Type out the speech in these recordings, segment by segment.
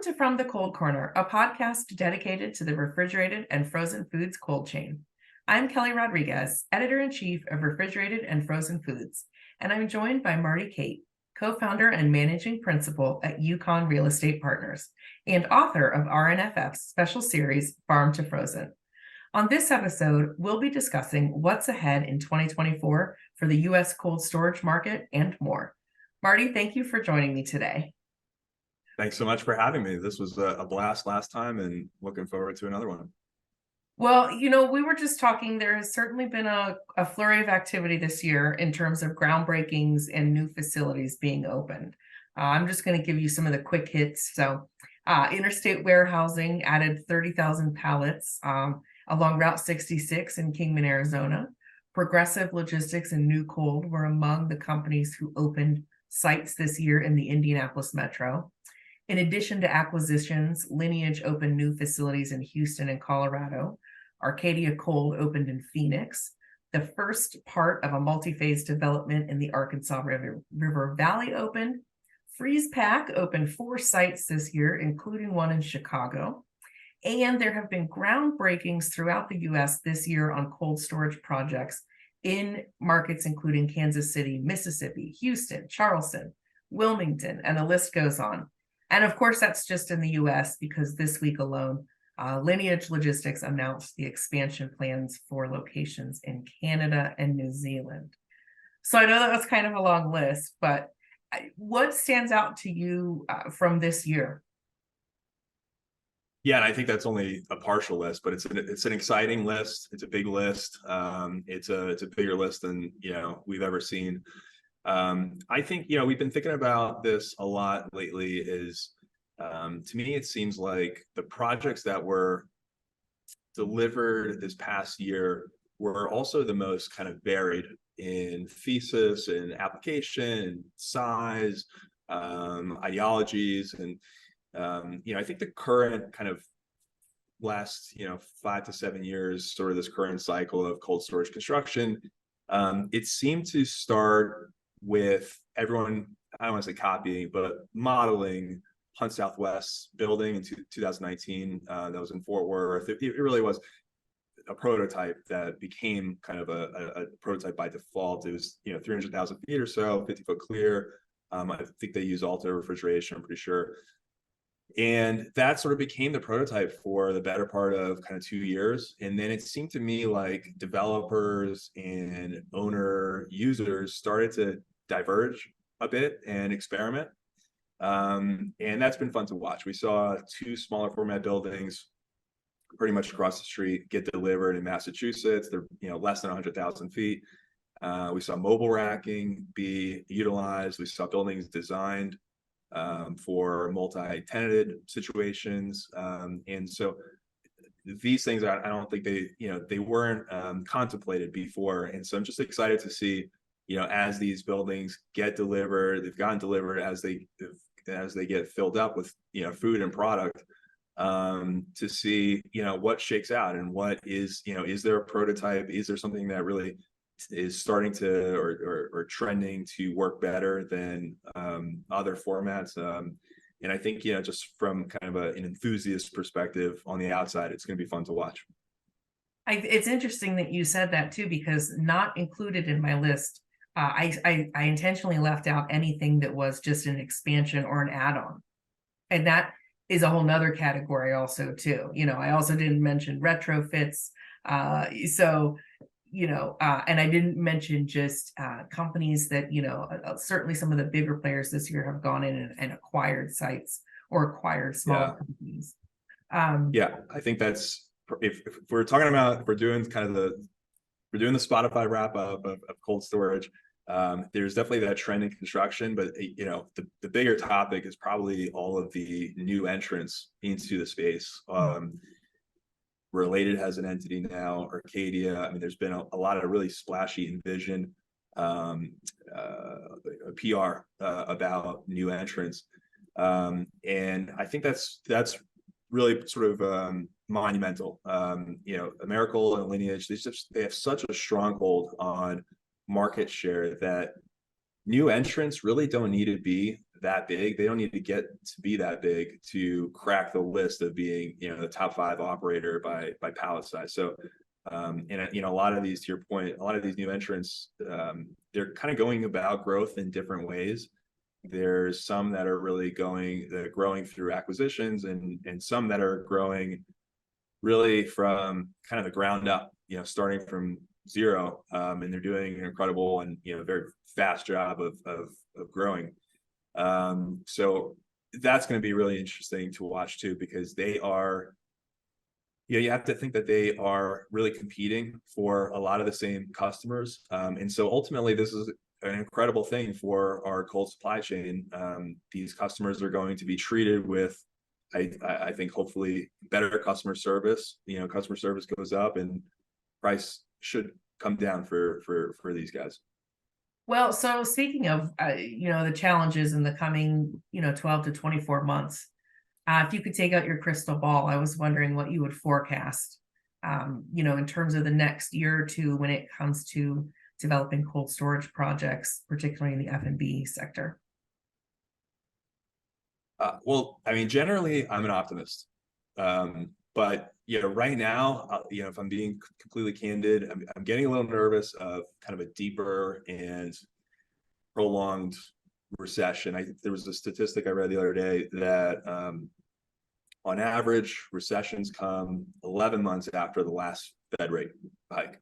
to From the Cold Corner, a podcast dedicated to the refrigerated and frozen foods cold chain. I'm Kelly Rodriguez, editor-in-chief of Refrigerated and Frozen Foods, and I'm joined by Marty Khait, co-founder and managing principal at Yukon Real Estate Partners, and author of R&FF's special series, Farm to Frozen. On this episode, we'll be discussing what's ahead in 2024 for the U.S. cold storage market and more. Marty, thank you for joining me today. Thanks so much for having me. This was a blast last time and looking forward to another one. Well, we were just talking, there has certainly been a flurry of activity this year in terms of groundbreakings and new facilities being opened. I'm just going to give you some of the quick hits. So interstate warehousing added 30,000 pallets along Route 66 in Kingman, Arizona. Progressive Logistics and New Cold were among the companies who opened sites this year in the Indianapolis metro. In addition to acquisitions, Lineage opened new facilities in Houston and Colorado. Arcadia Cold opened in Phoenix. The first part of a multi-phase development in the Arkansas River Valley opened. Freeze Pack opened 4 sites this year, including one in Chicago. And there have been groundbreakings throughout the U.S. this year on cold storage projects in markets including Kansas City, Mississippi, Houston, Charleston, Wilmington, and the list goes on. And of course, that's just in the U.S. because this week alone, Lineage Logistics announced the expansion plans for locations in Canada and New Zealand. So I know that was kind of a long list, but what stands out to you from this year? Yeah, and I think that's only a partial list, but it's an exciting list. It's a big list. It's a bigger list than we've ever seen. I think we've been thinking about this a lot lately. To me, it seems like the projects that were delivered this past year were also the most kind of varied in thesis and application, size, ideologies, and I think the current kind of last 5 to 7 years, sort of this current cycle of cold storage construction, it seemed to start with everyone, I don't want to say copying, but modeling Hunt Southwest's building in 2019. That was in Fort Worth. It really was a prototype that became kind of a prototype by default. It was 300,000 feet or so, 50-foot clear. I think they use Alta refrigeration, I'm pretty sure. And that sort of became the prototype for the better part of kind of 2 years. And then it seemed to me like developers and owner users started to diverge a bit and experiment. And that's been fun to watch. We saw 2 smaller format buildings pretty much across the street get delivered in Massachusetts. They're less than 100,000 feet. We saw mobile racking be utilized. We saw buildings designed for multi-tenanted situations. And so these things, I don't think they weren't contemplated before. And so I'm just excited to see, as these buildings get delivered, they've gotten delivered as they get filled up with, food and product, to see, what shakes out and what is there a prototype? Is there something that really is starting to or trending to work better than other formats? And I think, just from kind of an enthusiast perspective on the outside, it's going to be fun to watch. It's interesting that you said that too, because not included in my list, I intentionally left out anything that was just an expansion or an add-on. And that is a whole nother category also too. I also didn't mention retrofits. And I didn't mention just companies that, certainly some of the bigger players this year have gone in and acquired sites or acquired smaller companies. I think that's, if we're talking about, if we're doing the Spotify wrap up of cold storage, there's definitely that trend in construction, but the bigger topic is probably all of the new entrants into the space. Related has an entity now, Arcadia. I mean, there's been a lot of really splashy Envision PR about new entrants, and I think that's really sort of monumental. Americold and Lineage, they have such a stronghold on market share that new entrants really don't need to be that big. They don't need to get to be that big to crack the list of being, the top 5 operator by pallet size. So, and a lot of these, to your point, a lot of these new entrants, they're kind of going about growth in different ways. There's some that are really growing through acquisitions, and some that are growing really from kind of the ground up, starting from zero, and they're doing an incredible and very fast job of growing. So that's going to be really interesting to watch too, because they are, you have to think that they are really competing for a lot of the same customers, and so ultimately this is an incredible thing for our cold supply chain. These customers are going to be treated with, I think, hopefully better customer service. Customer service goes up and price should come down for these guys. Well, so speaking of, the challenges in the coming, 12 to 24 months, if you could take out your crystal ball, I was wondering what you would forecast, in terms of the next year or two when it comes to developing cold storage projects, particularly in the F&B sector. Well, I mean, generally, I'm an optimist. But right now, if I'm being completely candid, I'm getting a little nervous of kind of a deeper and prolonged recession. There was a statistic I read the other day that on average, recessions come 11 months after the last Fed rate hike.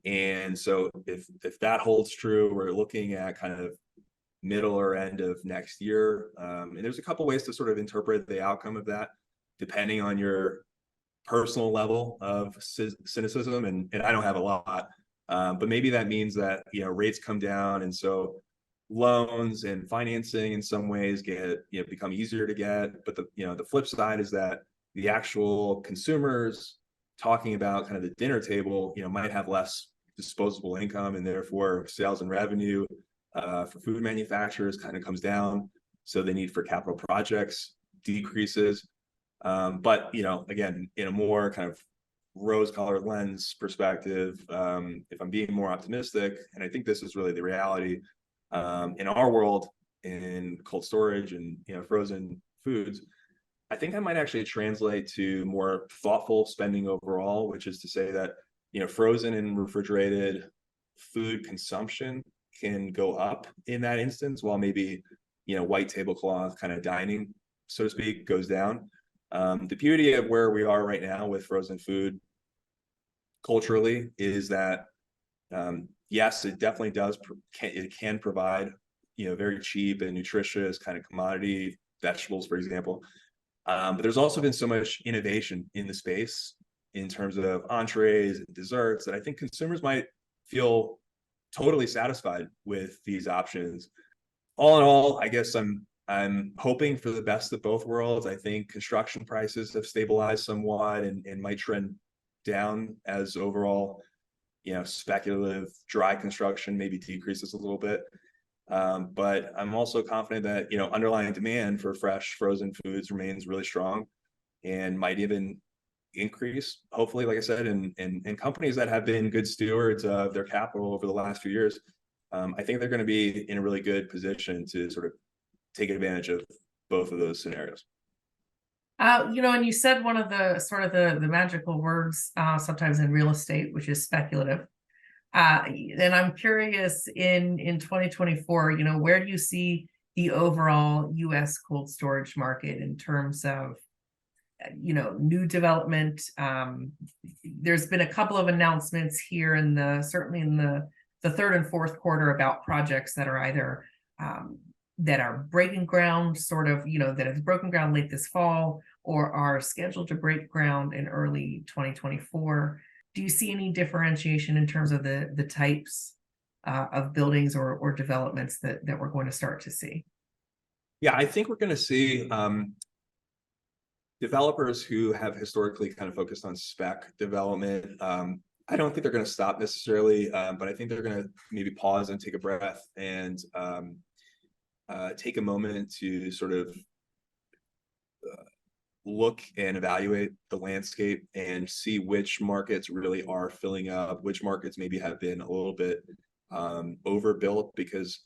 And so if that holds true, we're looking at kind of middle or end of next year. And there's a couple ways to sort of interpret the outcome of that, depending on your personal level of cynicism. And I don't have a lot, but maybe that means that, rates come down. And so loans and financing in some ways become easier to get. But the flip side is that the actual consumers talking about kind of the dinner table, might have less disposable income, and therefore sales and revenue for food manufacturers kind of comes down. So the need for capital projects decreases. But, again, in a more kind of rose-colored lens perspective, if I'm being more optimistic, and I think this is really the reality in our world, in cold storage and, frozen foods, I think that might actually translate to more thoughtful spending overall, which is to say that, frozen and refrigerated food consumption can go up in that instance, while maybe, white tablecloth kind of dining, so to speak, goes down. The beauty of where we are right now with frozen food culturally is that, yes, it definitely it can provide, very cheap and nutritious kind of commodity vegetables, for example. But there's also been so much innovation in the space in terms of entrees and desserts that I think consumers might feel totally satisfied with these options. All in all, I guess I'm hoping for the best of both worlds. I think construction prices have stabilized somewhat and might trend down as overall, speculative dry construction maybe decreases a little bit. But I'm also confident that, underlying demand for fresh frozen foods remains really strong and might even increase, hopefully, like I said, and companies that have been good stewards of their capital over the last few years, I think they're going to be in a really good position to sort of take advantage of both of those scenarios. And you said one of the sort of the magical words sometimes in real estate, which is speculative. And I'm curious in 2024, where do you see the overall U.S. cold storage market in terms of, new development? There's been a couple of announcements here certainly in the third and fourth quarter about projects that are either that are breaking ground, sort of, that have broken ground late this fall or are scheduled to break ground in early 2024. Do you see any differentiation in terms of the types of buildings or developments that we're going to start to see? Yeah, I think we're going to see developers who have historically kind of focused on spec development. I don't think they're going to stop necessarily, but I think they're going to maybe pause and take a breath and take a moment to sort of look and evaluate the landscape and see which markets really are filling up, which markets maybe have been a little bit overbuilt, because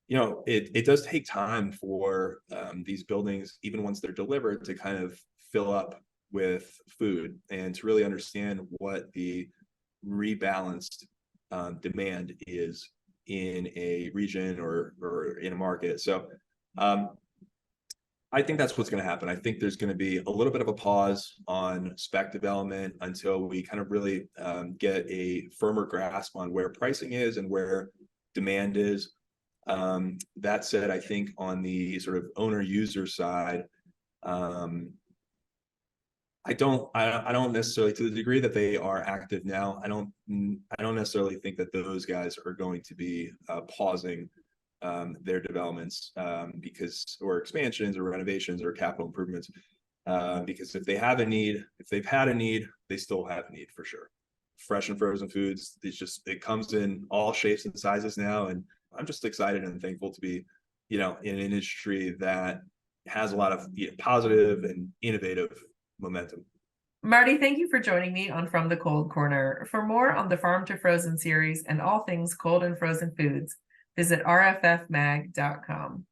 it does take time for these buildings, even once they're delivered, to kind of fill up with food and to really understand what the rebalanced demand is in a region or in a market. So I think that's what's going to happen. I think there's going to be a little bit of a pause on spec development until we kind of really get a firmer grasp on where pricing is and where demand is. That said, I think on the sort of owner user side, I don't necessarily, to the degree that they are active now, I don't necessarily think that those guys are going to be pausing their developments or expansions or renovations or capital improvements, because if they've had a need, they still have a need for sure. Fresh and frozen foods, it comes in all shapes and sizes now, and I'm just excited and thankful to be, in an industry that has a lot of positive and innovative momentum. Marty, thank you for joining me on From the Cold Corner. For more on the Farm to Frozen series and all things cold and frozen foods, visit rffmag.com.